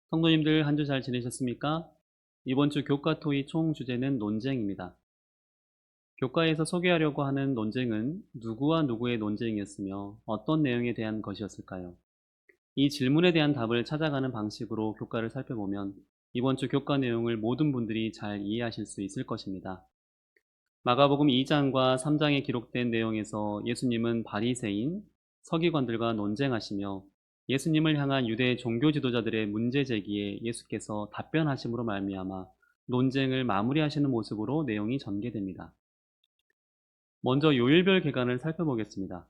성도님들 한 주 잘 지내셨습니까? 이번 주 교과 토의 총 주제는 논쟁입니다. 교과에서 소개하려고 하는 논쟁은 누구와 누구의 논쟁이었으며 어떤 내용에 대한 것이었을까요? 이 질문에 대한 답을 찾아가는 방식으로 교과를 살펴보면 이번 주 교과 내용을 모든 분들이 잘 이해하실 수 있을 것입니다. 마가복음 2장과 3장에 기록된 내용에서 예수님은 바리새인, 서기관들과 논쟁하시며 예수님을 향한 유대 종교 지도자들의 문제 제기에 예수께서 답변하심으로 말미암아 논쟁을 마무리하시는 모습으로 내용이 전개됩니다. 먼저 요일별 계간을 살펴보겠습니다.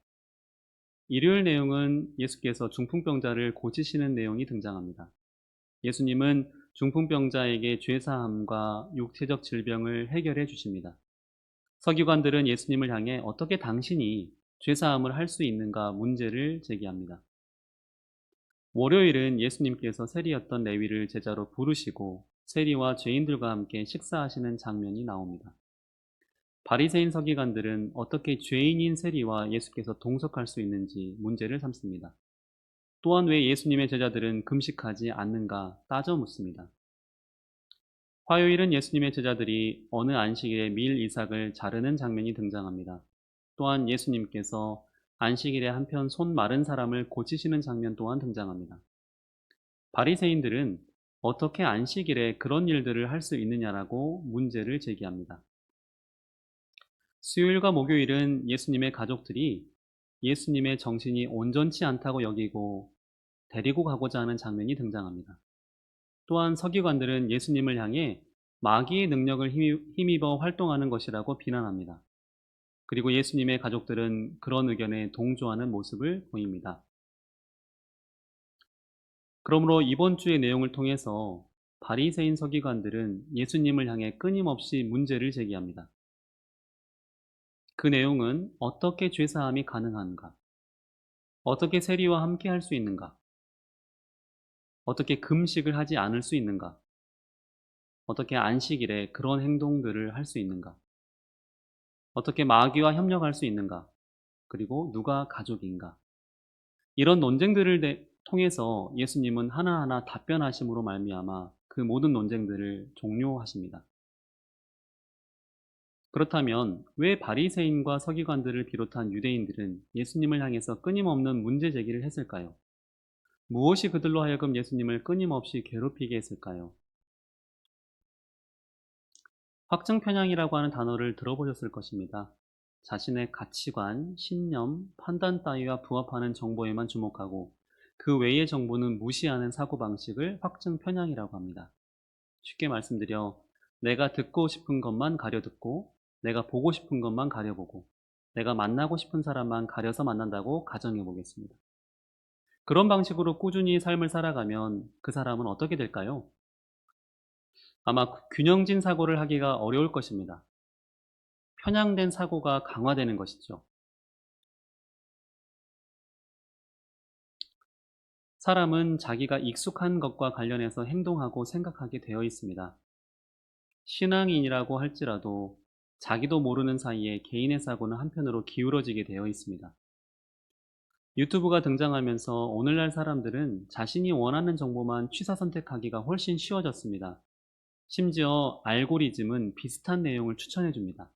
일요일 내용은 예수께서 중풍병자를 고치시는 내용이 등장합니다. 예수님은 중풍병자에게 죄사함과 육체적 질병을 해결해 주십니다. 서기관들은 예수님을 향해 어떻게 당신이 죄사함을 할 수 있는가 문제를 제기합니다. 월요일은 예수님께서 세리였던 레위를 제자로 부르시고 세리와 죄인들과 함께 식사하시는 장면이 나옵니다. 바리새인 서기관들은 어떻게 죄인인 세리와 예수께서 동석할 수 있는지 문제를 삼습니다. 또한 왜 예수님의 제자들은 금식하지 않는가 따져 묻습니다. 화요일은 예수님의 제자들이 어느 안식일에 밀 이삭을 자르는 장면이 등장합니다. 또한 예수님께서 안식일에 한편 손 마른 사람을 고치시는 장면 또한 등장합니다. 바리새인들은 어떻게 안식일에 그런 일들을 할 수 있느냐라고 문제를 제기합니다. 수요일과 목요일은 예수님의 가족들이 예수님의 정신이 온전치 않다고 여기고 데리고 가고자 하는 장면이 등장합니다. 또한 서기관들은 예수님을 향해 마귀의 능력을 힘입어 활동하는 것이라고 비난합니다. 그리고 예수님의 가족들은 그런 의견에 동조하는 모습을 보입니다. 그러므로 이번 주의 내용을 통해서 바리새인 서기관들은 예수님을 향해 끊임없이 문제를 제기합니다. 그 내용은 어떻게 죄사함이 가능한가? 어떻게 세리와 함께 할 수 있는가? 어떻게 금식을 하지 않을 수 있는가? 어떻게 안식일에 그런 행동들을 할 수 있는가? 어떻게 마귀와 협력할 수 있는가? 그리고 누가 가족인가? 이런 논쟁들을 통해서 예수님은 하나하나 답변하심으로 말미암아 그 모든 논쟁들을 종료하십니다. 그렇다면 왜 바리새인과 서기관들을 비롯한 유대인들은 예수님을 향해서 끊임없는 문제 제기를 했을까요? 무엇이 그들로 하여금 예수님을 끊임없이 괴롭히게 했을까요? 확증 편향이라고 하는 단어를 들어보셨을 것입니다. 자신의 가치관, 신념, 판단 따위와 부합하는 정보에만 주목하고 그 외의 정보는 무시하는 사고방식을 확증 편향이라고 합니다. 쉽게 말씀드려 내가 듣고 싶은 것만 가려듣고 내가 보고 싶은 것만 가려보고 내가 만나고 싶은 사람만 가려서 만난다고 가정해 보겠습니다. 그런 방식으로 꾸준히 삶을 살아가면 그 사람은 어떻게 될까요? 아마 균형진 사고를 하기가 어려울 것입니다. 편향된 사고가 강화되는 것이죠. 사람은 자기가 익숙한 것과 관련해서 행동하고 생각하게 되어 있습니다. 신앙인이라고 할지라도 자기도 모르는 사이에 개인의 사고는 한편으로 기울어지게 되어 있습니다. 유튜브가 등장하면서 오늘날 사람들은 자신이 원하는 정보만 취사 선택하기가 훨씬 쉬워졌습니다. 심지어 알고리즘은 비슷한 내용을 추천해 줍니다.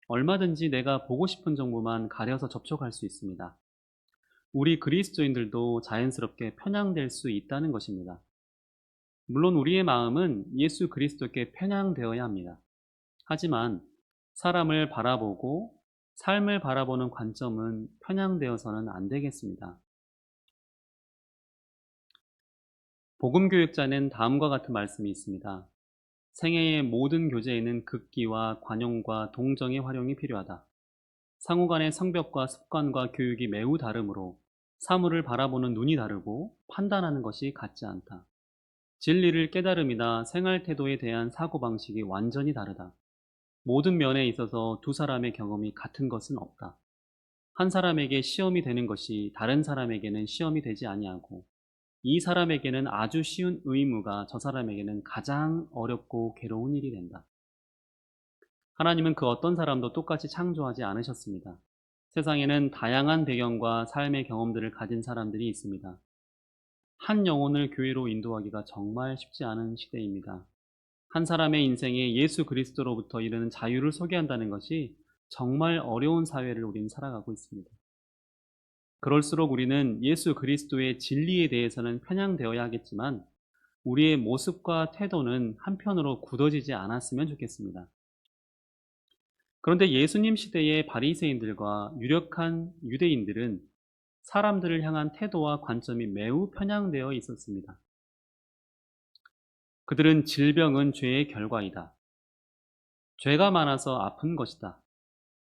얼마든지 내가 보고 싶은 정보만 가려서 접촉할 수 있습니다. 우리 그리스도인들도 자연스럽게 편향될 수 있다는 것입니다. 물론 우리의 마음은 예수 그리스도께 편향되어야 합니다. 하지만 사람을 바라보고 삶을 바라보는 관점은 편향되어서는 안 되겠습니다. 복음교육자는 다음과 같은 말씀이 있습니다. 생애의 모든 교제에는 극기와 관용과 동정의 활용이 필요하다. 상호 간의 성벽과 습관과 교육이 매우 다르므로 사물을 바라보는 눈이 다르고 판단하는 것이 같지 않다. 진리를 깨달음이나 생활 태도에 대한 사고방식이 완전히 다르다. 모든 면에 있어서 두 사람의 경험이 같은 것은 없다. 한 사람에게 시험이 되는 것이 다른 사람에게는 시험이 되지 아니하고 이 사람에게는 아주 쉬운 의무가 저 사람에게는 가장 어렵고 괴로운 일이 된다. 하나님은 그 어떤 사람도 똑같이 창조하지 않으셨습니다. 세상에는 다양한 배경과 삶의 경험들을 가진 사람들이 있습니다. 한 영혼을 교회로 인도하기가 정말 쉽지 않은 시대입니다. 한 사람의 인생에 예수 그리스도로부터 이르는 자유를 소개한다는 것이 정말 어려운 사회를 우리는 살아가고 있습니다. 그럴수록 우리는 예수 그리스도의 진리에 대해서는 편향되어야 하겠지만 우리의 모습과 태도는 한편으로 굳어지지 않았으면 좋겠습니다. 그런데 예수님 시대의 바리새인들과 유력한 유대인들은 사람들을 향한 태도와 관점이 매우 편향되어 있었습니다. 그들은 질병은 죄의 결과이다. 죄가 많아서 아픈 것이다.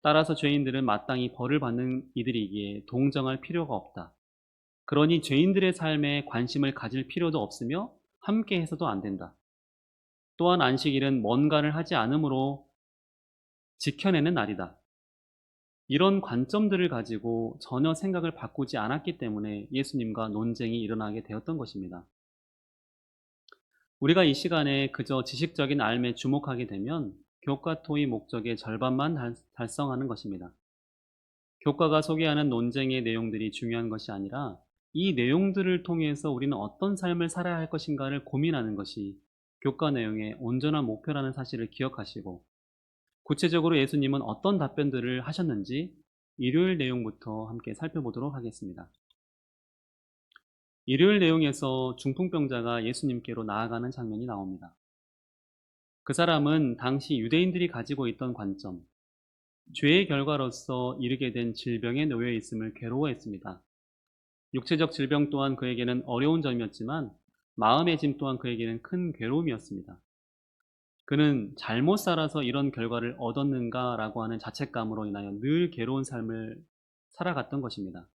따라서 죄인들은 마땅히 벌을 받는 이들이기에 동정할 필요가 없다. 그러니 죄인들의 삶에 관심을 가질 필요도 없으며 함께 해서도 안 된다. 또한 안식일은 뭔가를 하지 않으므로 지켜내는 날이다. 이런 관점들을 가지고 전혀 생각을 바꾸지 않았기 때문에 예수님과 논쟁이 일어나게 되었던 것입니다. 우리가 이 시간에 그저 지식적인 알에 주목하게 되면 교과토의 목적의 절반만 달성하는 것입니다. 교과가 소개하는 논쟁의 내용들이 중요한 것이 아니라 이 내용들을 통해서 우리는 어떤 삶을 살아야 할 것인가를 고민하는 것이 교과 내용의 온전한 목표라는 사실을 기억하시고, 구체적으로 예수님은 어떤 답변들을 하셨는지 일요일 내용부터 함께 살펴보도록 하겠습니다. 일요일 내용에서 중풍병자가 예수님께로 나아가는 장면이 나옵니다. 그 사람은 당시 유대인들이 가지고 있던 관점, 죄의 결과로서 이르게 된 질병에 놓여 있음을 괴로워했습니다. 육체적 질병 또한 그에게는 어려운 점이었지만 마음의 짐 또한 그에게는 큰 괴로움이었습니다. 그는 잘못 살아서 이런 결과를 얻었는가라고 하는 자책감으로 인하여 늘 괴로운 삶을 살아갔던 것입니다.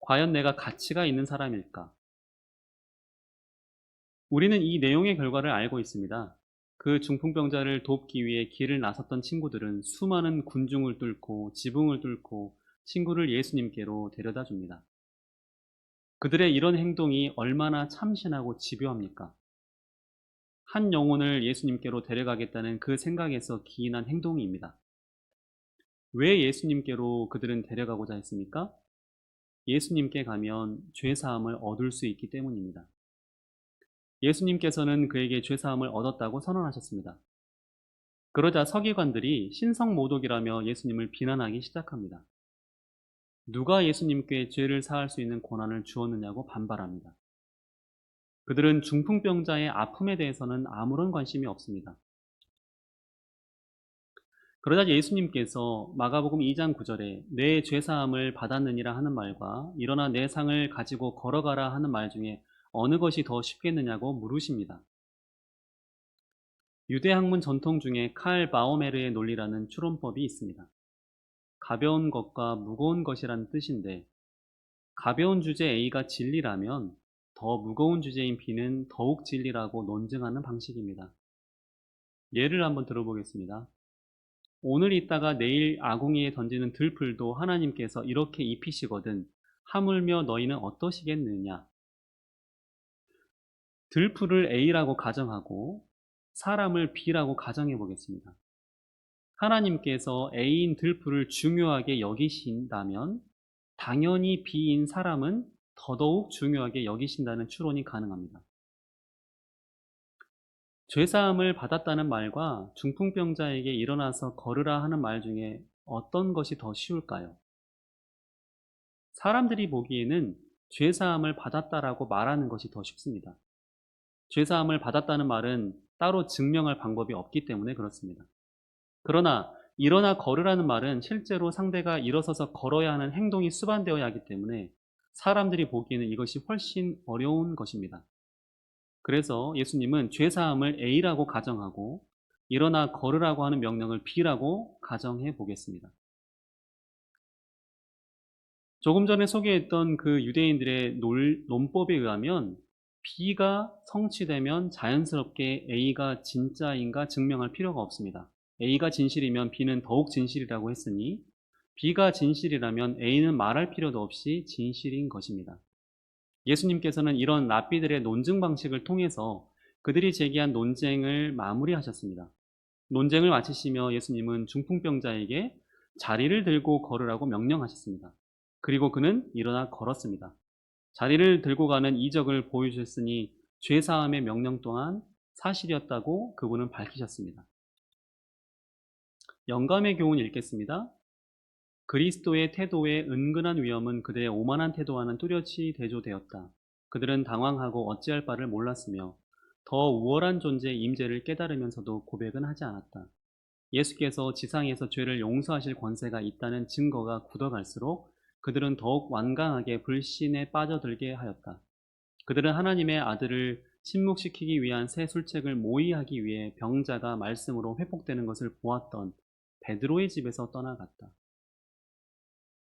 과연 내가 가치가 있는 사람일까? 우리는 이 내용의 결과를 알고 있습니다. 그 중풍병자를 돕기 위해 길을 나섰던 친구들은 수많은 군중을 뚫고 지붕을 뚫고 친구를 예수님께로 데려다 줍니다. 그들의 이런 행동이 얼마나 참신하고 집요합니까? 한 영혼을 예수님께로 데려가겠다는 그 생각에서 기인한 행동입니다. 왜 예수님께로 그들은 데려가고자 했습니까? 예수님께 가면 죄사함을 얻을 수 있기 때문입니다. 예수님께서는 그에게 죄사함을 얻었다고 선언하셨습니다. 그러자 서기관들이 신성모독이라며 예수님을 비난하기 시작합니다. 누가 예수님께 죄를 사할 수 있는 권한을 주었느냐고 반발합니다. 그들은 중풍병자의 아픔에 대해서는 아무런 관심이 없습니다. 그러자 예수님께서 마가복음 2장 9절에 내 죄사함을 받았느니라 하는 말과 일어나 내 상을 가지고 걸어가라 하는 말 중에 어느 것이 더 쉽겠느냐고 물으십니다. 유대 학문 전통 중에 칼 바오메르의 논리라는 추론법이 있습니다. 가벼운 것과 무거운 것이라는 뜻인데, 가벼운 주제 A가 진리라면 더 무거운 주제인 B는 더욱 진리라고 논증하는 방식입니다. 예를 한번 들어보겠습니다. 오늘 있다가 내일 아궁이에 던지는 들풀도 하나님께서 이렇게 입히시거든 하물며 너희는 어떠시겠느냐. 들풀을 A라고 가정하고 사람을 B라고 가정해 보겠습니다. 하나님께서 A인 들풀을 중요하게 여기신다면 당연히 B인 사람은 더더욱 중요하게 여기신다는 추론이 가능합니다. 죄사함을 받았다는 말과 중풍병자에게 일어나서 걸으라 하는 말 중에 어떤 것이 더 쉬울까요? 사람들이 보기에는 죄사함을 받았다라고 말하는 것이 더 쉽습니다. 죄사함을 받았다는 말은 따로 증명할 방법이 없기 때문에 그렇습니다. 그러나 일어나 걸으라는 말은 실제로 상대가 일어서서 걸어야 하는 행동이 수반되어야 하기 때문에 사람들이 보기에는 이것이 훨씬 어려운 것입니다. 그래서 예수님은 죄사함을 A라고 가정하고 일어나 걸으라고 하는 명령을 B라고 가정해 보겠습니다. 조금 전에 소개했던 그 유대인들의 논법에 의하면 B가 성취되면 자연스럽게 A가 진짜인가 증명할 필요가 없습니다. A가 진실이면 B는 더욱 진실이라고 했으니 B가 진실이라면 A는 말할 필요도 없이 진실인 것입니다. 예수님께서는 이런 랍비들의 논증 방식을 통해서 그들이 제기한 논쟁을 마무리하셨습니다. 논쟁을 마치시며 예수님은 중풍병자에게 자리를 들고 걸으라고 명령하셨습니다. 그리고 그는 일어나 걸었습니다. 자리를 들고 가는 이적을 보여주셨으니 죄사함의 명령 또한 사실이었다고 그분은 밝히셨습니다. 영감의 교훈 읽겠습니다. 그리스도의 태도의 은근한 위험은 그들의 오만한 태도와는 뚜렷이 대조되었다. 그들은 당황하고 어찌할 바를 몰랐으며 더 우월한 존재의 임재를 깨달으면서도 고백은 하지 않았다. 예수께서 지상에서 죄를 용서하실 권세가 있다는 증거가 굳어갈수록 그들은 더욱 완강하게 불신에 빠져들게 하였다. 그들은 하나님의 아들을 침묵시키기 위한 새 술책을 모의하기 위해 병자가 말씀으로 회복되는 것을 보았던 베드로의 집에서 떠나갔다.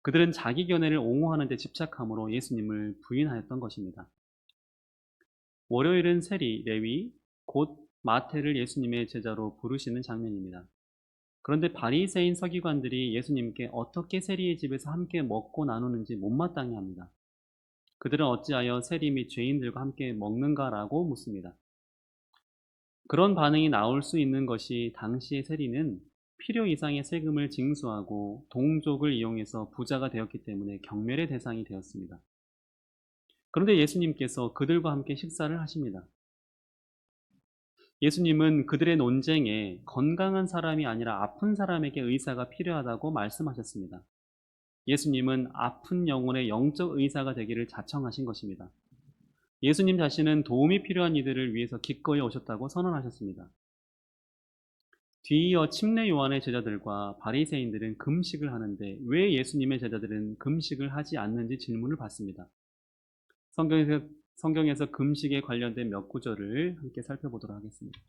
그들은 자기 견해를 옹호하는 데 집착함으로 예수님을 부인하였던 것입니다. 월요일은 세리, 레위, 곧 마태를 예수님의 제자로 부르시는 장면입니다. 그런데 바리새인 서기관들이 예수님께 어떻게 세리의 집에서 함께 먹고 나누는지 못마땅해 합니다. 그들은 어찌하여 세리 및 죄인들과 함께 먹는가라고 묻습니다. 그런 반응이 나올 수 있는 것이 당시의 세리는 필요 이상의 세금을 징수하고 동족을 이용해서 부자가 되었기 때문에 경멸의 대상이 되었습니다. 그런데 예수님께서 그들과 함께 식사를 하십니다. 예수님은 그들의 논쟁에 건강한 사람이 아니라 아픈 사람에게 의사가 필요하다고 말씀하셨습니다. 예수님은 아픈 영혼의 영적 의사가 되기를 자청하신 것입니다. 예수님 자신은 도움이 필요한 이들을 위해서 기꺼이 오셨다고 선언하셨습니다. 뒤이어 침례 요한의 제자들과 바리새인들은 금식을 하는데 왜 예수님의 제자들은 금식을 하지 않는지 질문을 받습니다. 성경에서 금식에 관련된 몇 구절을 함께 살펴보도록 하겠습니다.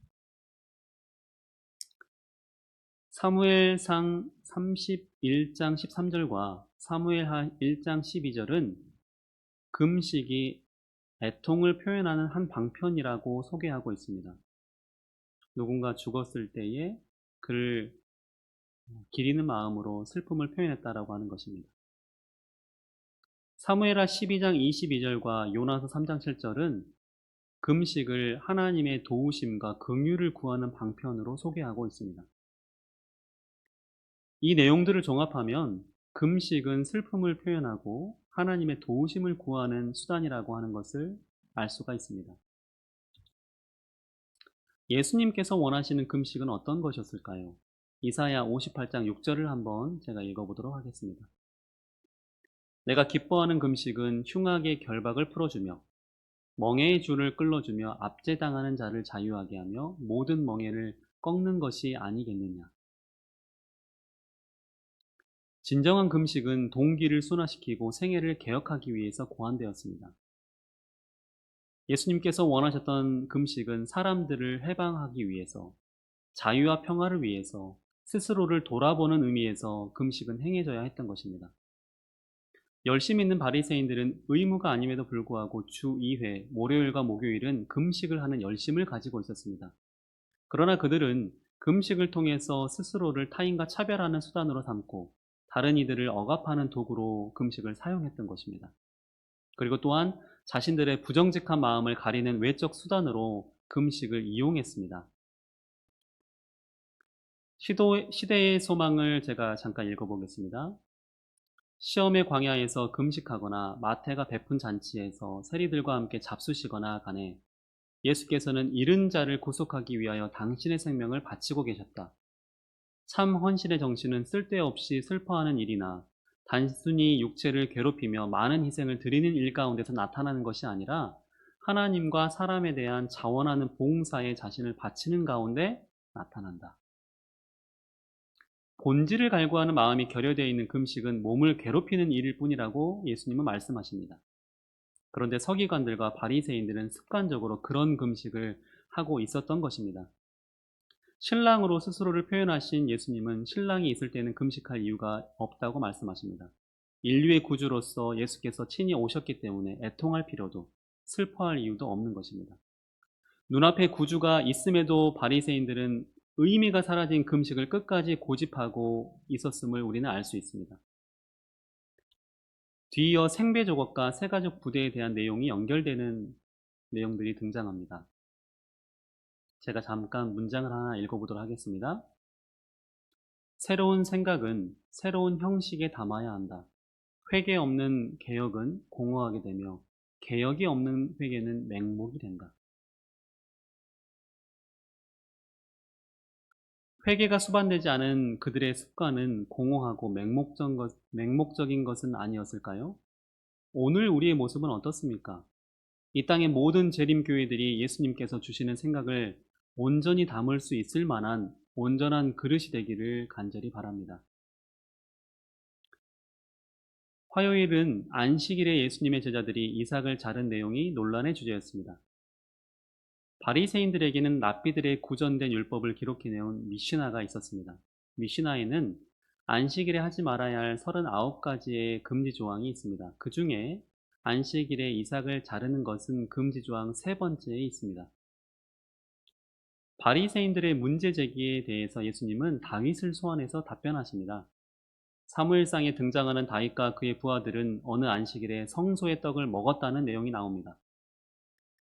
사무엘상 31장 13절과 사무엘하 1장 12절은 금식이 애통을 표현하는 한 방편이라고 소개하고 있습니다. 누군가 죽었을 때에 그를 기리는 마음으로 슬픔을 표현했다라고 하는 것입니다. 사무엘하 12장 22절과 요나서 3장 7절은 금식을 하나님의 도우심과 긍휼을 구하는 방편으로 소개하고 있습니다. 이 내용들을 종합하면 금식은 슬픔을 표현하고 하나님의 도우심을 구하는 수단이라고 하는 것을 알 수가 있습니다. 예수님께서 원하시는 금식은 어떤 것이었을까요? 이사야 58장 6절을 한번 제가 읽어보도록 하겠습니다. 내가 기뻐하는 금식은 흉악의 결박을 풀어주며 멍에의 줄을 끌어주며 압제당하는 자를 자유하게 하며 모든 멍에를 꺾는 것이 아니겠느냐. 진정한 금식은 동기를 순화시키고 생애를 개혁하기 위해서 고안되었습니다. 예수님께서 원하셨던 금식은 사람들을 해방하기 위해서, 자유와 평화를 위해서, 스스로를 돌아보는 의미에서 금식은 행해져야 했던 것입니다. 열심 있는 바리새인들은 의무가 아님에도 불구하고 주 2회, 월요일과 목요일은 금식을 하는 열심을 가지고 있었습니다. 그러나 그들은 금식을 통해서 스스로를 타인과 차별하는 수단으로 삼고 다른 이들을 억압하는 도구로 금식을 사용했던 것입니다. 그리고 또한 자신들의 부정직한 마음을 가리는 외적 수단으로 금식을 이용했습니다. 시대의 소망을 제가 잠깐 읽어보겠습니다. 시험의 광야에서 금식하거나 마태가 베푼 잔치에서 세리들과 함께 잡수시거나 간에 예수께서는 잃은 자를 구속하기 위하여 당신의 생명을 바치고 계셨다. 참 헌신의 정신은 쓸데없이 슬퍼하는 일이나 단순히 육체를 괴롭히며 많은 희생을 드리는 일 가운데서 나타나는 것이 아니라 하나님과 사람에 대한 자원하는 봉사에 자신을 바치는 가운데 나타난다. 본질을 갈구하는 마음이 결여되어 있는 금식은 몸을 괴롭히는 일일 뿐이라고 예수님은 말씀하십니다. 그런데 서기관들과 바리새인들은 습관적으로 그런 금식을 하고 있었던 것입니다. 신랑으로 스스로를 표현하신 예수님은 신랑이 있을 때는 금식할 이유가 없다고 말씀하십니다. 인류의 구주로서 예수께서 친히 오셨기 때문에 애통할 필요도 슬퍼할 이유도 없는 것입니다. 눈앞에 구주가 있음에도 바리새인들은 의미가 사라진 금식을 끝까지 고집하고 있었음을 우리는 알 수 있습니다. 뒤이어 생배조각과 새가족 부대에 대한 내용이 연결되는 내용들이 등장합니다. 제가 잠깐 문장을 하나 읽어보도록 하겠습니다. 새로운 생각은 새로운 형식에 담아야 한다. 회개 없는 개혁은 공허하게 되며 개혁이 없는 회개는 맹목이 된다. 회개가 수반되지 않은 그들의 습관은 공허하고 맹목적인 것은 아니었을까요? 오늘 우리의 모습은 어떻습니까? 이 땅의 모든 재림교회들이 예수님께서 주시는 생각을 온전히 담을 수 있을 만한 온전한 그릇이 되기를 간절히 바랍니다. 화요일은 안식일에 예수님의 제자들이 이삭을 자른 내용이 논란의 주제였습니다. 바리새인들에게는 랍비들의 구전된 율법을 기록해내온 미시나가 있었습니다. 미시나에는 안식일에 하지 말아야 할 39가지의 금지 조항이 있습니다. 그 중에 안식일에 이삭을 자르는 것은 금지 조항 세 번째에 있습니다. 바리새인들의 문제 제기에 대해서 예수님은 다윗을 소환해서 답변하십니다. 사무엘상에 등장하는 다윗과 그의 부하들은 어느 안식일에 성소의 떡을 먹었다는 내용이 나옵니다.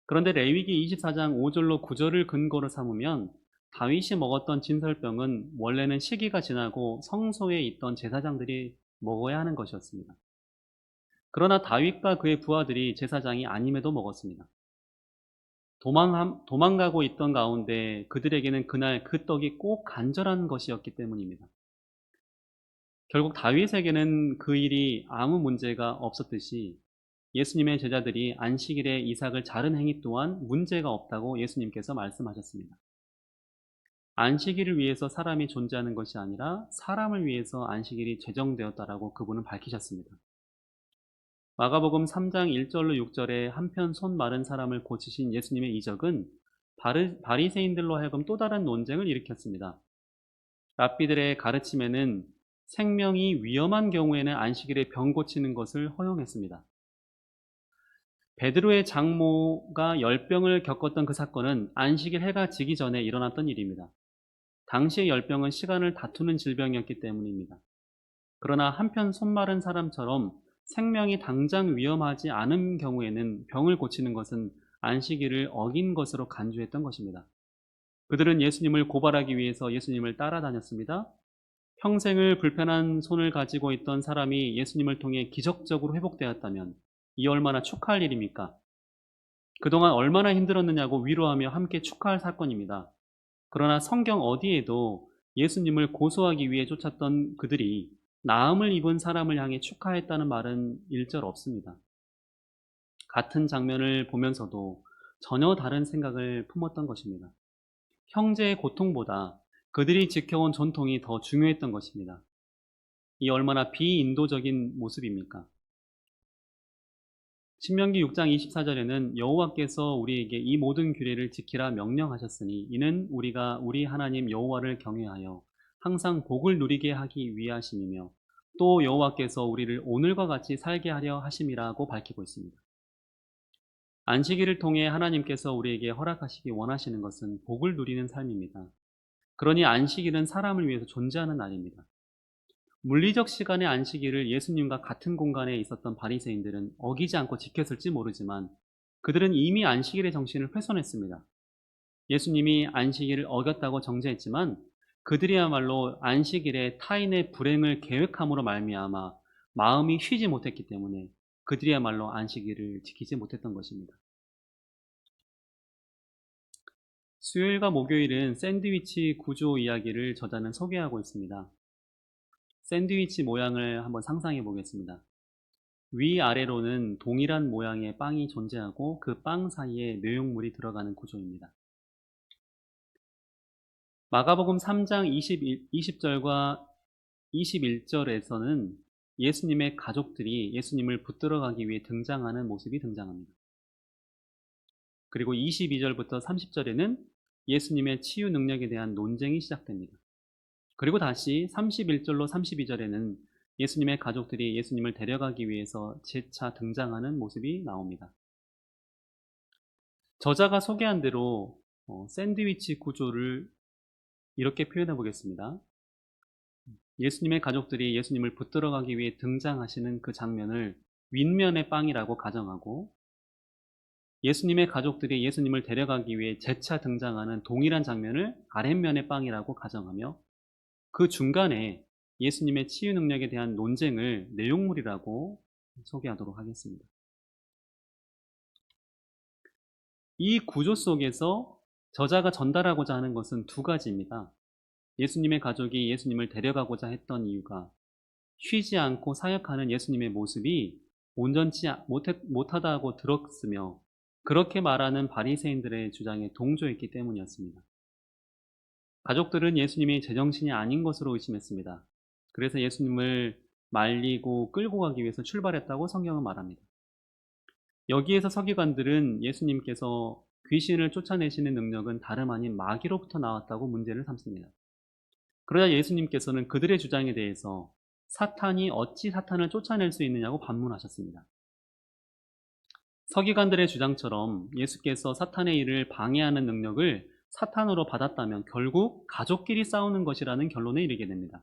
그런데 레위기 24장 5절로 9절을 근거로 삼으면 다윗이 먹었던 진설병은 원래는 시기가 지나고 성소에 있던 제사장들이 먹어야 하는 것이었습니다. 그러나 다윗과 그의 부하들이 제사장이 아님에도 먹었습니다. 도망가고 있던 가운데 그들에게는 그날 그 떡이 꼭 간절한 것이었기 때문입니다. 결국 다윗에게는 그 일이 아무 문제가 없었듯이 예수님의 제자들이 안식일에 이삭을 자른 행위 또한 문제가 없다고 예수님께서 말씀하셨습니다. 안식일을 위해서 사람이 존재하는 것이 아니라 사람을 위해서 안식일이 제정되었다라고 그분은 밝히셨습니다. 마가복음 3장 1절로 6절에 한편 손 마른 사람을 고치신 예수님의 이적은 바리새인들로 하여금 또 다른 논쟁을 일으켰습니다. 랍비들의 가르침에는 생명이 위험한 경우에는 안식일에 병 고치는 것을 허용했습니다. 베드로의 장모가 열병을 겪었던 그 사건은 안식일 해가 지기 전에 일어났던 일입니다. 당시의 열병은 시간을 다투는 질병이었기 때문입니다. 그러나 한편 손 마른 사람처럼 생명이 당장 위험하지 않은 경우에는 병을 고치는 것은 안식일을 어긴 것으로 간주했던 것입니다. 그들은 예수님을 고발하기 위해서 예수님을 따라다녔습니다. 평생을 불편한 손을 가지고 있던 사람이 예수님을 통해 기적적으로 회복되었다면 이 얼마나 축하할 일입니까? 그동안 얼마나 힘들었느냐고 위로하며 함께 축하할 사건입니다. 그러나 성경 어디에도 예수님을 고소하기 위해 쫓았던 그들이 나음을 입은 사람을 향해 축하했다는 말은 일절 없습니다. 같은 장면을 보면서도 전혀 다른 생각을 품었던 것입니다. 형제의 고통보다 그들이 지켜온 전통이 더 중요했던 것입니다. 이 얼마나 비인도적인 모습입니까? 신명기 6장 24절에는 여호와께서 우리에게 이 모든 규례를 지키라 명령하셨으니 이는 우리가 우리 하나님 여호와를 경외하여 항상 복을 누리게 하기 위하심이며 또 여호와께서 우리를 오늘과 같이 살게 하려 하심이라고 밝히고 있습니다. 안식일을 통해 하나님께서 우리에게 허락하시기 원하시는 것은 복을 누리는 삶입니다. 그러니 안식일은 사람을 위해서 존재하는 날입니다. 물리적 시간의 안식일을 예수님과 같은 공간에 있었던 바리새인들은 어기지 않고 지켰을지 모르지만 그들은 이미 안식일의 정신을 훼손했습니다. 예수님이 안식일을 어겼다고 정죄했지만 그들이야말로 안식일에 타인의 불행을 계획함으로 말미암아 마음이 쉬지 못했기 때문에 그들이야말로 안식일을 지키지 못했던 것입니다. 수요일과 목요일은 샌드위치 구조 이야기를 저자는 소개하고 있습니다. 샌드위치 모양을 한번 상상해 보겠습니다. 위아래로는 동일한 모양의 빵이 존재하고 그 빵 사이에 내용물이 들어가는 구조입니다. 마가복음 3장 20절과 21절에서는 예수님의 가족들이 예수님을 붙들어 가기 위해 등장하는 모습이 등장합니다. 그리고 22절부터 30절에는 예수님의 치유 능력에 대한 논쟁이 시작됩니다. 그리고 다시 31절로 32절에는 예수님의 가족들이 예수님을 데려가기 위해서 재차 등장하는 모습이 나옵니다. 저자가 소개한 대로 샌드위치 구조를 이렇게 표현해 보겠습니다. 예수님의 가족들이 예수님을 붙들어 가기 위해 등장하시는 그 장면을 윗면의 빵이라고 가정하고 예수님의 가족들이 예수님을 데려가기 위해 재차 등장하는 동일한 장면을 아랫면의 빵이라고 가정하며 그 중간에 예수님의 치유 능력에 대한 논쟁을 내용물이라고 소개하도록 하겠습니다. 이 구조 속에서 저자가 전달하고자 하는 것은 두 가지입니다. 예수님의 가족이 예수님을 데려가고자 했던 이유가 쉬지 않고 사역하는 예수님의 모습이 온전치 못하다고 들었으며 그렇게 말하는 바리새인들의 주장에 동조했기 때문이었습니다. 가족들은 예수님이 제정신이 아닌 것으로 의심했습니다. 그래서 예수님을 말리고 끌고 가기 위해서 출발했다고 성경은 말합니다. 여기에서 서기관들은 예수님께서 귀신을 쫓아내시는 능력은 다름 아닌 마귀로부터 나왔다고 문제를 삼습니다. 그러자 예수님께서는 그들의 주장에 대해서 사탄이 어찌 사탄을 쫓아낼 수 있느냐고 반문하셨습니다. 서기관들의 주장처럼 예수께서 사탄의 일을 방해하는 능력을 사탄으로 받았다면 결국 가족끼리 싸우는 것이라는 결론에 이르게 됩니다.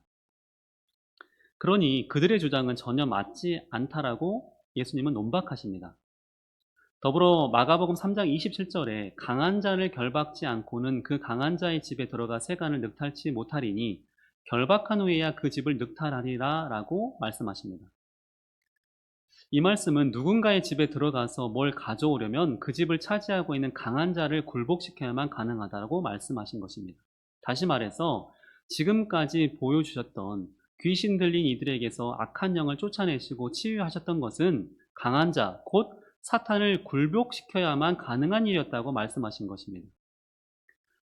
그러니 그들의 주장은 전혀 맞지 않다라고 예수님은 논박하십니다. 더불어 마가복음 3장 27절에 강한 자를 결박지 않고는 그 강한 자의 집에 들어가 세간을 늑탈치 못하리니 결박한 후에야 그 집을 늑탈하리라 라고 말씀하십니다. 이 말씀은 누군가의 집에 들어가서 뭘 가져오려면 그 집을 차지하고 있는 강한 자를 굴복시켜야만 가능하다고 말씀하신 것입니다. 다시 말해서 지금까지 보여주셨던 귀신 들린 이들에게서 악한 영을 쫓아내시고 치유하셨던 것은 강한 자, 곧 사탄을 굴복시켜야만 가능한 일이었다고 말씀하신 것입니다.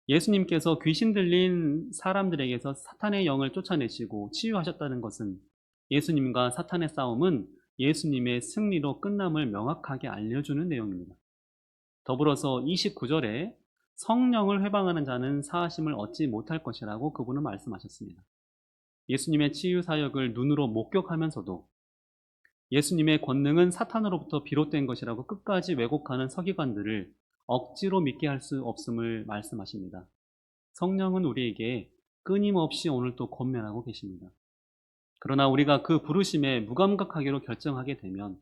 예수님께서 귀신 들린 사람들에게서 사탄의 영을 쫓아내시고 치유하셨다는 것은 예수님과 사탄의 싸움은 예수님의 승리로 끝남을 명확하게 알려주는 내용입니다. 더불어서 29절에 성령을 회방하는 자는 사하심을 얻지 못할 것이라고 그분은 말씀하셨습니다. 예수님의 치유 사역을 눈으로 목격하면서도 예수님의 권능은 사탄으로부터 비롯된 것이라고 끝까지 왜곡하는 서기관들을 억지로 믿게 할 수 없음을 말씀하십니다. 성령은 우리에게 끊임없이 오늘도 권면하고 계십니다. 그러나 우리가 그 부르심에 무감각하기로 결정하게 되면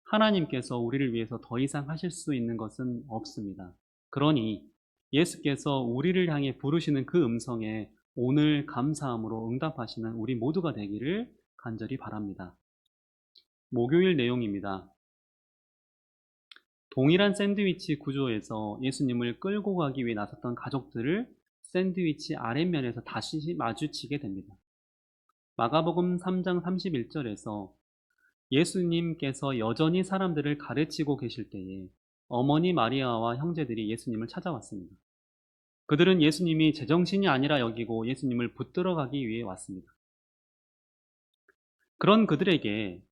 하나님께서 우리를 위해서 더 이상 하실 수 있는 것은 없습니다. 그러니 예수께서 우리를 향해 부르시는 그 음성에 오늘 감사함으로 응답하시는 우리 모두가 되기를 간절히 바랍니다. 목요일 내용입니다. 동일한 샌드위치 구조에서 예수님을 끌고 가기 위해 나섰던 가족들을 샌드위치 아랫면에서 다시 마주치게 됩니다. 마가복음 3장 31절에서 예수님께서 여전히 사람들을 가르치고 계실 때에 어머니 마리아와 형제들이 예수님을 찾아왔습니다. 그들은 예수님이 제정신이 아니라 여기고 예수님을 붙들어 가기 위해 왔습니다. 그런 그들에게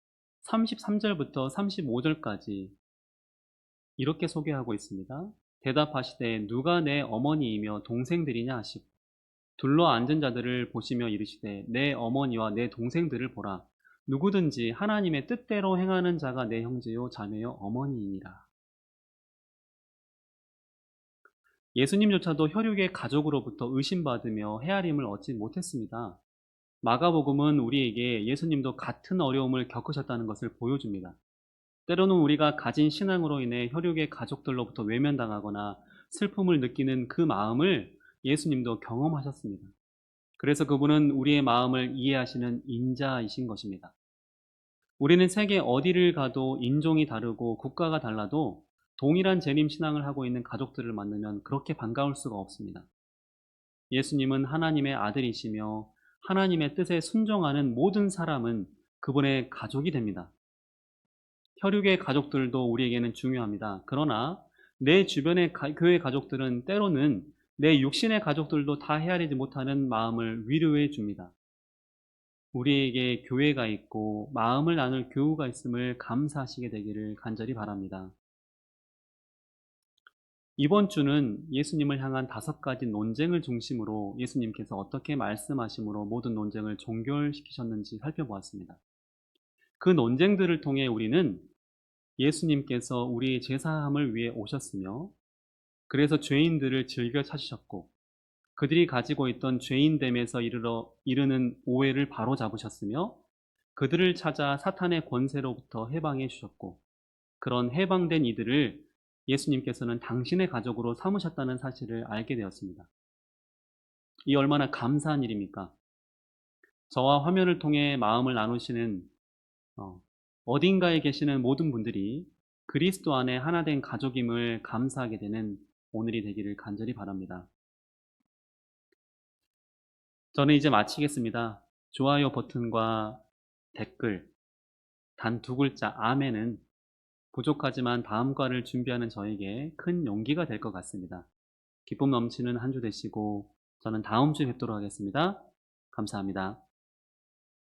33절부터 35절까지 이렇게 소개하고 있습니다. 대답하시되 누가 내 어머니이며 동생들이냐 하시고 둘러 앉은 자들을 보시며 이르시되 내 어머니와 내 동생들을 보라. 누구든지 하나님의 뜻대로 행하는 자가 내 형제요 자매요 어머니이니라. 예수님조차도 혈육의 가족으로부터 의심받으며 헤아림을 얻지 못했습니다. 마가복음은 우리에게 예수님도 같은 어려움을 겪으셨다는 것을 보여줍니다. 때로는 우리가 가진 신앙으로 인해 혈육의 가족들로부터 외면당하거나 슬픔을 느끼는 그 마음을 예수님도 경험하셨습니다. 그래서 그분은 우리의 마음을 이해하시는 인자이신 것입니다. 우리는 세계 어디를 가도 인종이 다르고 국가가 달라도 동일한 재림 신앙을 하고 있는 가족들을 만나면 그렇게 반가울 수가 없습니다. 예수님은 하나님의 아들이시며 하나님의 뜻에 순종하는 모든 사람은 그분의 가족이 됩니다. 혈육의 가족들도 우리에게는 중요합니다. 그러나 내 주변의 교회 가족들은 때로는 내 육신의 가족들도 다 헤아리지 못하는 마음을 위로해 줍니다. 우리에게 교회가 있고 마음을 나눌 교우가 있음을 감사하시게 되기를 간절히 바랍니다. 이번 주는 예수님을 향한 5가지 논쟁을 중심으로 예수님께서 어떻게 말씀하심으로 모든 논쟁을 종결시키셨는지 살펴보았습니다. 그 논쟁들을 통해 우리는 예수님께서 우리의 제사함을 위해 오셨으며 그래서 죄인들을 즐겨 찾으셨고 그들이 가지고 있던 죄인됨에서 이르는 오해를 바로잡으셨으며 그들을 찾아 사탄의 권세로부터 해방해 주셨고 그런 해방된 이들을 예수님께서는 당신의 가족으로 삼으셨다는 사실을 알게 되었습니다. 이 얼마나 감사한 일입니까? 저와 화면을 통해 마음을 나누시는 어딘가에 계시는 모든 분들이 그리스도 안에 하나 된 가족임을 감사하게 되는 오늘이 되기를 간절히 바랍니다. 저는 이제 마치겠습니다. 좋아요 버튼과 댓글, 단 두 글자 아멘은 부족하지만 다음과를 준비하는 저에게 큰 용기가 될 것 같습니다. 기쁨 넘치는 한 주 되시고 저는 다음 주에 뵙도록 하겠습니다. 감사합니다.